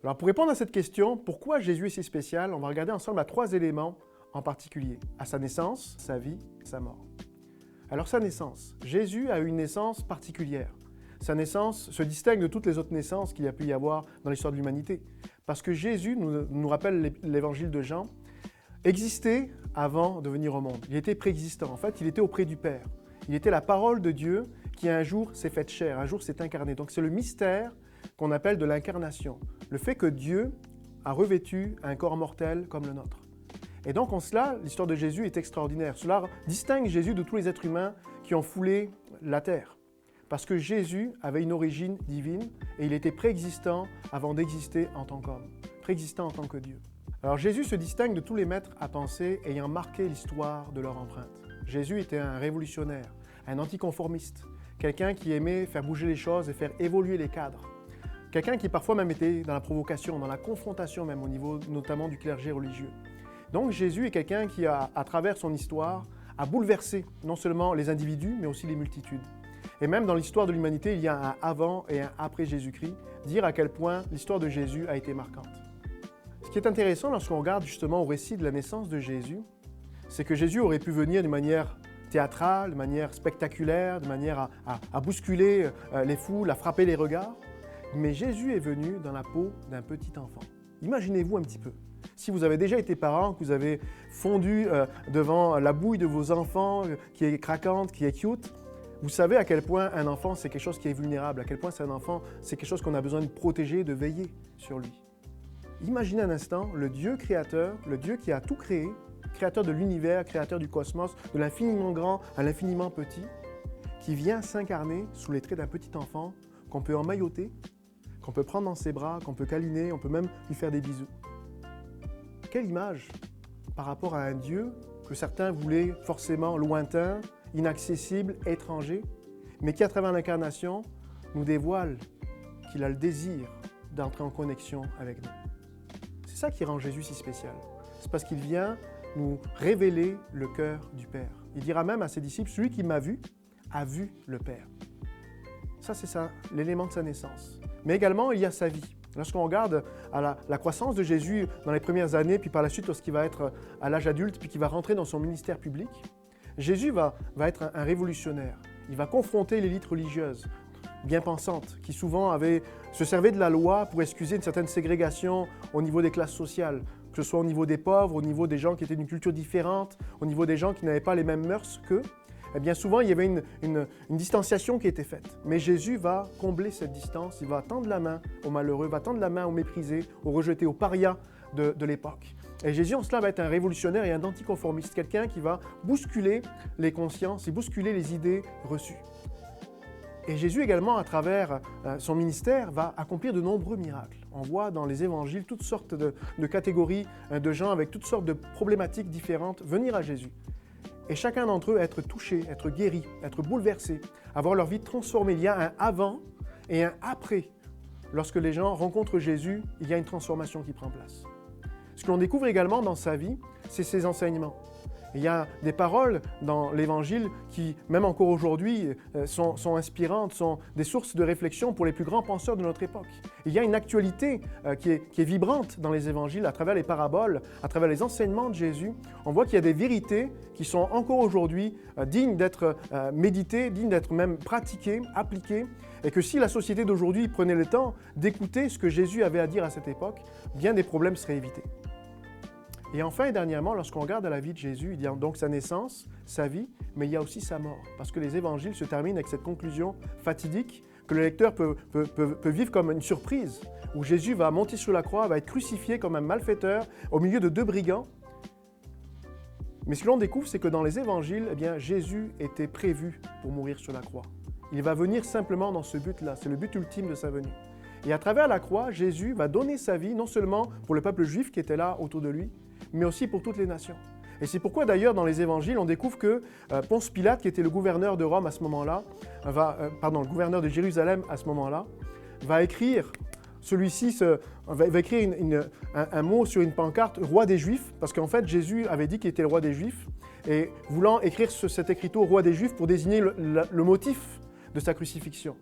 Alors pour répondre à cette question, pourquoi Jésus est si spécial, on va regarder ensemble à 3 éléments en particulier. À sa naissance, sa vie, sa mort. Alors sa naissance. Jésus a eu une naissance particulière. Sa naissance se distingue de toutes les autres naissances qu'il y a pu y avoir dans l'histoire de l'humanité. Parce que Jésus, nous rappelle l'évangile de Jean, existait avant de venir au monde. Il était préexistant. En fait, il était auprès du Père. Il était la parole de Dieu qui un jour s'est faite chair, un jour s'est incarné. Donc c'est le mystère qu'on appelle de l'incarnation. Le fait que Dieu a revêtu un corps mortel comme le nôtre. Et donc en cela, l'histoire de Jésus est extraordinaire. Cela distingue Jésus de tous les êtres humains qui ont foulé la terre. Parce que Jésus avait une origine divine et il était préexistant avant d'exister en tant qu'homme, préexistant en tant que Dieu. Alors Jésus se distingue de tous les maîtres à penser ayant marqué l'histoire de leur empreinte. Jésus était un révolutionnaire, un anticonformiste, quelqu'un qui aimait faire bouger les choses et faire évoluer les cadres. Quelqu'un qui parfois même était dans la provocation, dans la confrontation même au niveau notamment du clergé religieux. Donc Jésus est quelqu'un qui, à travers son histoire, a bouleversé non seulement les individus, mais aussi les multitudes. Et même dans l'histoire de l'humanité, il y a un avant et un après Jésus-Christ, dire à quel point l'histoire de Jésus a été marquante. Ce qui est intéressant lorsqu'on regarde justement au récit de la naissance de Jésus, c'est que Jésus aurait pu venir d'une manière théâtrale, de manière spectaculaire, de manière à bousculer les foules, à frapper les regards. Mais Jésus est venu dans la peau d'un petit enfant. Imaginez-vous un petit peu. Si vous avez déjà été parent, que vous avez fondu devant la bouille de vos enfants qui est craquante, qui est cute, vous savez à quel point un enfant c'est quelque chose qui est vulnérable, à quel point c'est un enfant, c'est quelque chose qu'on a besoin de protéger, de veiller sur lui. Imaginez un instant le Dieu créateur, le Dieu qui a tout créé, créateur de l'univers, créateur du cosmos, de l'infiniment grand à l'infiniment petit, qui vient s'incarner sous les traits d'un petit enfant qu'on peut emmailloter, qu'on peut prendre dans ses bras, qu'on peut câliner, on peut même lui faire des bisous. Quelle image par rapport à un Dieu que certains voulaient forcément lointain, inaccessible, étranger, mais qui à travers l'incarnation nous dévoile qu'il a le désir d'entrer en connexion avec nous. C'est ça qui rend Jésus si spécial. C'est parce qu'il vient nous révéler le cœur du Père. Il dira même à ses disciples, celui qui m'a vu, a vu le Père. Ça, c'est ça, l'élément de sa naissance. Mais également, il y a sa vie. Lorsqu'on regarde à la croissance de Jésus dans les premières années, puis par la suite, lorsqu'il va être à l'âge adulte, puis qu'il va rentrer dans son ministère public, Jésus va être un révolutionnaire. Il va confronter l'élite religieuse, bien pensante, qui souvent se servait de la loi pour excuser une certaine ségrégation au niveau des classes sociales, que ce soit au niveau des pauvres, au niveau des gens qui étaient d'une culture différente, au niveau des gens qui n'avaient pas les mêmes mœurs qu'eux. Eh bien souvent, il y avait une distanciation qui était faite. Mais Jésus va combler cette distance, il va tendre la main aux malheureux, va tendre la main aux méprisés, aux rejetés, aux parias de l'époque. Et Jésus, en cela, va être un révolutionnaire et un anticonformiste, quelqu'un qui va bousculer les consciences et bousculer les idées reçues. Et Jésus également, à travers son ministère, va accomplir de nombreux miracles. On voit dans les évangiles toutes sortes de catégories de gens avec toutes sortes de problématiques différentes venir à Jésus. Et chacun d'entre eux être touché, être guéri, être bouleversé, avoir leur vie transformée. Il y a un avant et un après. Lorsque les gens rencontrent Jésus, il y a une transformation qui prend place. Ce que l'on découvre également dans sa vie, c'est ses enseignements. Il y a des paroles dans l'Évangile qui, même encore aujourd'hui, sont inspirantes, sont des sources de réflexion pour les plus grands penseurs de notre époque. Il y a une actualité qui est vibrante dans les Évangiles, à travers les paraboles, à travers les enseignements de Jésus. On voit qu'il y a des vérités qui sont encore aujourd'hui dignes d'être méditées, dignes d'être même pratiquées, appliquées, et que si la société d'aujourd'hui prenait le temps d'écouter ce que Jésus avait à dire à cette époque, bien des problèmes seraient évités. Et enfin et dernièrement, lorsqu'on regarde à la vie de Jésus, il y a donc sa naissance, sa vie, mais il y a aussi sa mort. Parce que les évangiles se terminent avec cette conclusion fatidique que le lecteur peut vivre comme une surprise, où Jésus va monter sur la croix, va être crucifié comme un malfaiteur au milieu de 2 brigands. Mais ce que l'on découvre, c'est que dans les évangiles, eh bien, Jésus était prévu pour mourir sur la croix. Il va venir simplement dans ce but-là, c'est le but ultime de sa venue. Et à travers la croix, Jésus va donner sa vie non seulement pour le peuple juif qui était là autour de lui, mais aussi pour toutes les nations. Et c'est pourquoi d'ailleurs dans les évangiles, on découvre que Ponce Pilate, qui était le gouverneur de Rome à ce moment-là, le gouverneur de Jérusalem à ce moment-là, va écrire, va écrire un mot sur une pancarte, roi des Juifs, parce qu'en fait Jésus avait dit qu'il était le roi des Juifs, et voulant écrire cet écriteau roi des Juifs pour désigner le motif de sa crucifixion.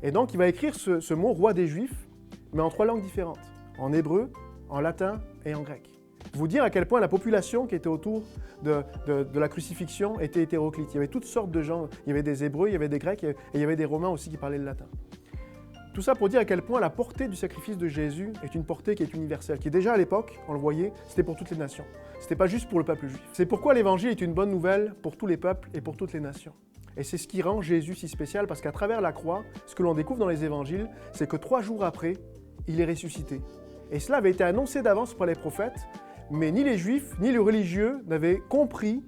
Et donc il va écrire ce mot roi des Juifs, mais en 3 langues différentes. en hébreu, en latin et en grec. Vous dire à quel point la population qui était autour de la crucifixion était hétéroclite. Il y avait toutes sortes de gens. Il y avait des Hébreux, il y avait des Grecs et il y avait des Romains aussi qui parlaient le latin. Tout ça pour dire à quel point la portée du sacrifice de Jésus est une portée qui est universelle, qui déjà à l'époque, on le voyait, c'était pour toutes les nations. C'était pas juste pour le peuple juif. C'est pourquoi l'Évangile est une bonne nouvelle pour tous les peuples et pour toutes les nations. Et c'est ce qui rend Jésus si spécial, parce qu'à travers la croix, ce que l'on découvre dans les Évangiles, c'est que 3 jours après, il est ressuscité. Et cela avait été annoncé d'avance par les prophètes, mais ni les Juifs, ni les religieux n'avaient compris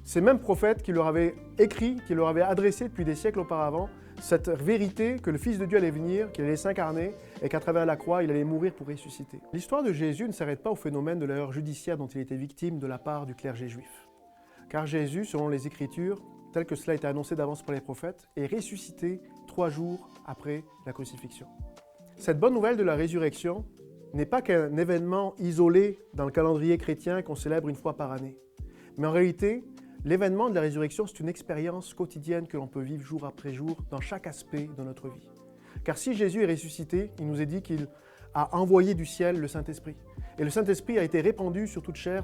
ces mêmes prophètes qui leur avaient écrit, qui leur avaient adressé depuis des siècles auparavant, cette vérité que le Fils de Dieu allait venir, qu'il allait s'incarner et qu'à travers la croix, il allait mourir pour ressusciter. L'histoire de Jésus ne s'arrête pas au phénomène de l'erreur judiciaire dont il était victime de la part du clergé juif. Car Jésus, selon les Écritures, tel que cela a été annoncé d'avance par les prophètes, est ressuscité 3 jours après la crucifixion. Cette bonne nouvelle de la résurrection n'est pas qu'un événement isolé dans le calendrier chrétien qu'on célèbre une fois par année. Mais en réalité, l'événement de la résurrection, c'est une expérience quotidienne que l'on peut vivre jour après jour dans chaque aspect de notre vie. Car si Jésus est ressuscité, il nous est dit qu'il a envoyé du ciel le Saint-Esprit. Et le Saint-Esprit a été répandu sur toute chair.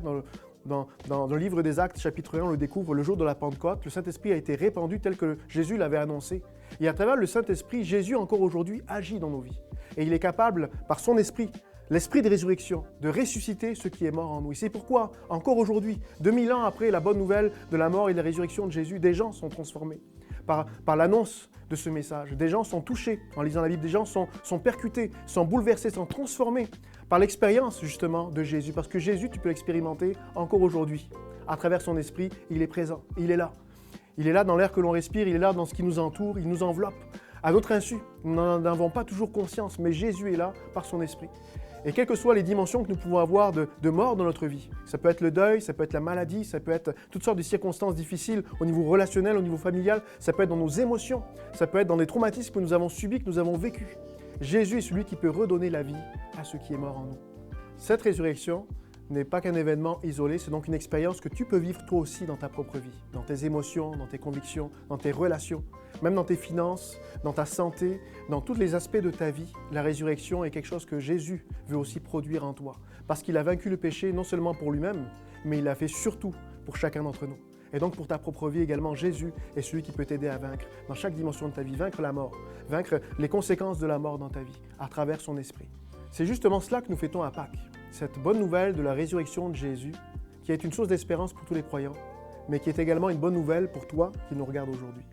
Dans le livre des Actes, chapitre 1, on le découvre le jour de la Pentecôte. Le Saint-Esprit a été répandu tel que Jésus l'avait annoncé. Et à travers le Saint-Esprit, Jésus, encore aujourd'hui, agit dans nos vies. Et il est capable, par son Esprit, l'Esprit de résurrection, de ressusciter ce qui est mort en nous. Et c'est pourquoi, encore aujourd'hui, 2000 ans après la bonne nouvelle de la mort et de la résurrection de Jésus, des gens sont transformés par l'annonce de ce message. Des gens sont touchés en lisant la Bible, des gens sont percutés, sont bouleversés, sont transformés par l'expérience justement de Jésus. Parce que Jésus, tu peux l'expérimenter encore aujourd'hui. À travers son Esprit, il est présent, il est là. Il est là dans l'air que l'on respire, il est là dans ce qui nous entoure, il nous enveloppe. À notre insu, nous n'en avons pas toujours conscience, mais Jésus est là par son Esprit. Et quelles que soient les dimensions que nous pouvons avoir de mort dans notre vie, ça peut être le deuil, ça peut être la maladie, ça peut être toutes sortes de circonstances difficiles au niveau relationnel, au niveau familial, ça peut être dans nos émotions, ça peut être dans des traumatismes que nous avons subis, que nous avons vécus. Jésus est celui qui peut redonner la vie à ce qui est mort en nous. Cette résurrection n'est pas qu'un événement isolé, c'est donc une expérience que tu peux vivre toi aussi dans ta propre vie, dans tes émotions, dans tes convictions, dans tes relations, même dans tes finances, dans ta santé, dans tous les aspects de ta vie. La résurrection est quelque chose que Jésus veut aussi produire en toi, parce qu'il a vaincu le péché non seulement pour lui-même, mais il l'a fait surtout pour chacun d'entre nous. Et donc pour ta propre vie également, Jésus est celui qui peut t'aider à vaincre dans chaque dimension de ta vie, vaincre la mort, vaincre les conséquences de la mort dans ta vie, à travers son esprit. C'est justement cela que nous fêtons à Pâques, cette bonne nouvelle de la résurrection de Jésus, qui est une source d'espérance pour tous les croyants, mais qui est également une bonne nouvelle pour toi qui nous regardes aujourd'hui.